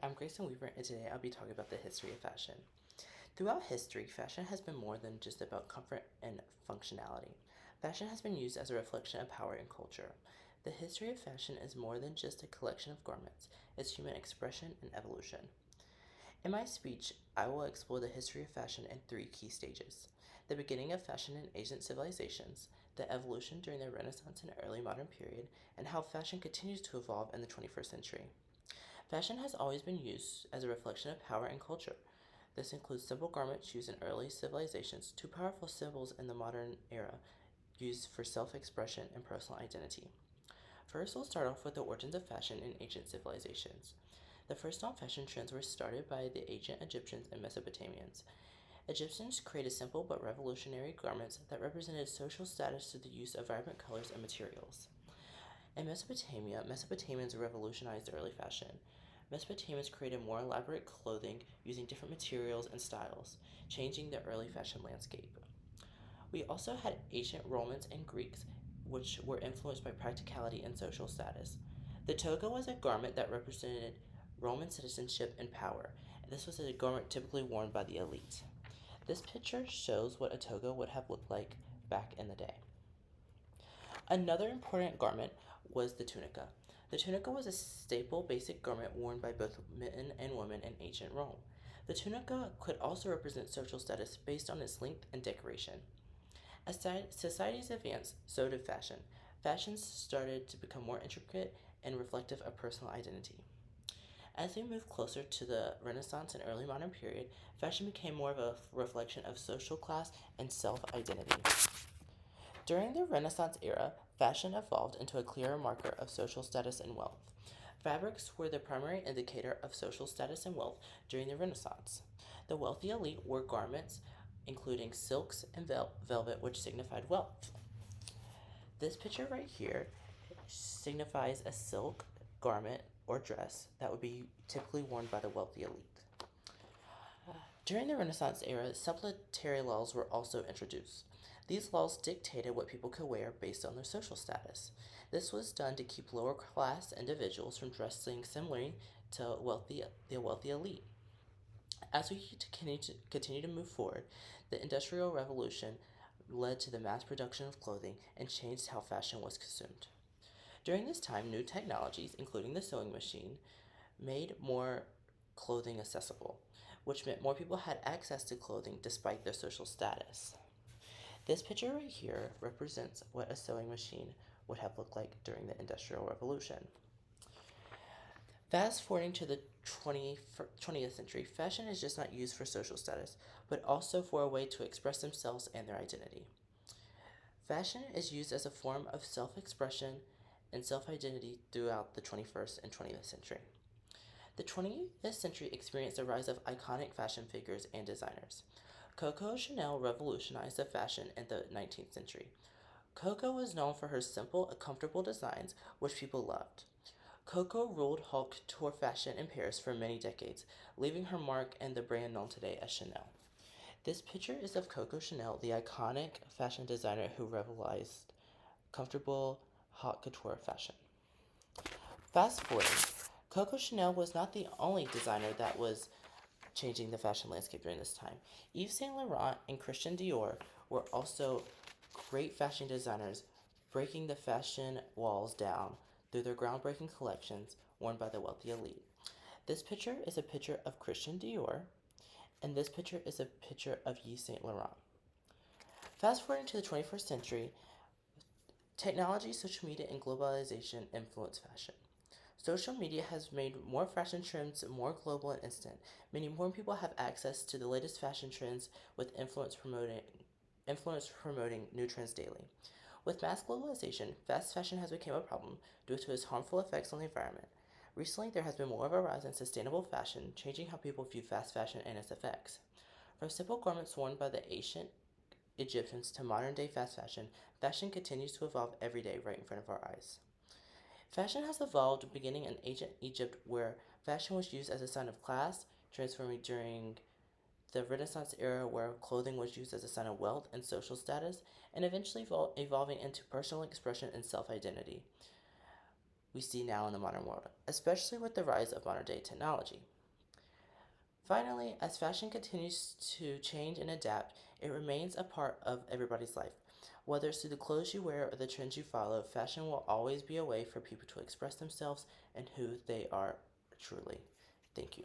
I'm Grayson Weaver, and today I'll be talking about the history of fashion. Throughout history, fashion has been more than just about comfort and functionality. Fashion has been used as a reflection of power and culture. The history of fashion is more than just a collection of garments, it's human expression and evolution. In my speech, I will explore the history of fashion in three key stages: the beginning of fashion in ancient civilizations, the evolution during the Renaissance and early modern period, and how fashion continues to evolve in the 21st century. Fashion has always been used as a reflection of power and culture. This includes simple garments used in early civilizations to powerful symbols in the modern era, used for self expression and personal identity. First, we'll start off with the origins of fashion in ancient civilizations. The first known fashion trends were started by the ancient Egyptians and Mesopotamians. Egyptians created simple but revolutionary garments that represented social status through the use of vibrant colors and materials. In Mesopotamia, Mesopotamians revolutionized early fashion. Mesopotamians created more elaborate clothing using different materials and styles, changing the early fashion landscape. We also had ancient Romans and Greeks, which were influenced by practicality and social status. The toga was a garment that represented Roman citizenship and power. This was a garment typically worn by the elite. This picture shows what a toga would have looked like back in the day. Another important garment was the tunica. The tunica was a staple basic garment worn by both men and women in ancient Rome. The tunica could also represent social status based on its length and decoration. As societies advanced, so did fashion. Fashions started to become more intricate and reflective of personal identity. As we move closer to the Renaissance and early modern period, fashion became more of a reflection of social class and self identity. During the Renaissance era, fashion evolved into a clearer marker of social status and wealth. Fabrics were the primary indicator of social status and wealth during the Renaissance. The wealthy elite wore garments including silks and velvet, which signified wealth. This picture right here signifies a silk garment or dress that would be typically worn by the wealthy elite. During the Renaissance era, supplementary laws were also introduced. These laws dictated what people could wear based on their social status. This was done to keep lower class individuals from dressing similarly to the wealthy elite. As we continue to move forward, the Industrial Revolution led to the mass production of clothing and changed how fashion was consumed. During this time, new technologies, including the sewing machine, made more clothing accessible, which meant more people had access to clothing despite their social status. This picture right here represents what a sewing machine would have looked like during the Industrial Revolution. Fast forwarding to the 20th century, fashion is just not used for social status, but also for a way to express themselves and their identity. Fashion is used as a form of self expression and self identity throughout the 21st and 20th century. The 20th century experienced the rise of iconic fashion figures and designers. Coco Chanel revolutionized the fashion in the 19th century. Coco was known for her simple and comfortable designs, which people loved. Coco ruled haute couture fashion in Paris for many decades, leaving her mark in the brand known today as Chanel. This picture is of Coco Chanel, the iconic fashion designer who revolutionized comfortable haute couture fashion. Fast forward, Coco Chanel was not the only designer that was changing the fashion landscape during this time. Yves Saint Laurent and Christian Dior were also great fashion designers, breaking the fashion walls down through their groundbreaking collections worn by the wealthy elite. This picture is a picture of Christian Dior, and this picture is a picture of Yves Saint Laurent. Fast forwarding to the 21st century, technology, social media, and globalization influence fashion. Social media has made more fashion trends more global and instant, meaning more people have access to the latest fashion trends with influence promoting new trends daily. With mass globalization, fast fashion has become a problem due to its harmful effects on the environment. Recently, there has been more of a rise in sustainable fashion, changing how people view fast fashion and its effects. From simple garments worn by the ancient Egyptians to modern day fast fashion, fashion continues to evolve every day right in front of our eyes. Fashion has evolved beginning in ancient Egypt, where fashion was used as a sign of class, transforming during the Renaissance era, where clothing was used as a sign of wealth and social status, and eventually evolving into personal expression and self identity. we see now in the modern world, especially with the rise of modern day technology. Finally, as fashion continues to change and adapt, it remains a part of everybody's life. Whether it's through the clothes you wear or the trends you follow, fashion will always be a way for people to express themselves and who they are truly. Thank you.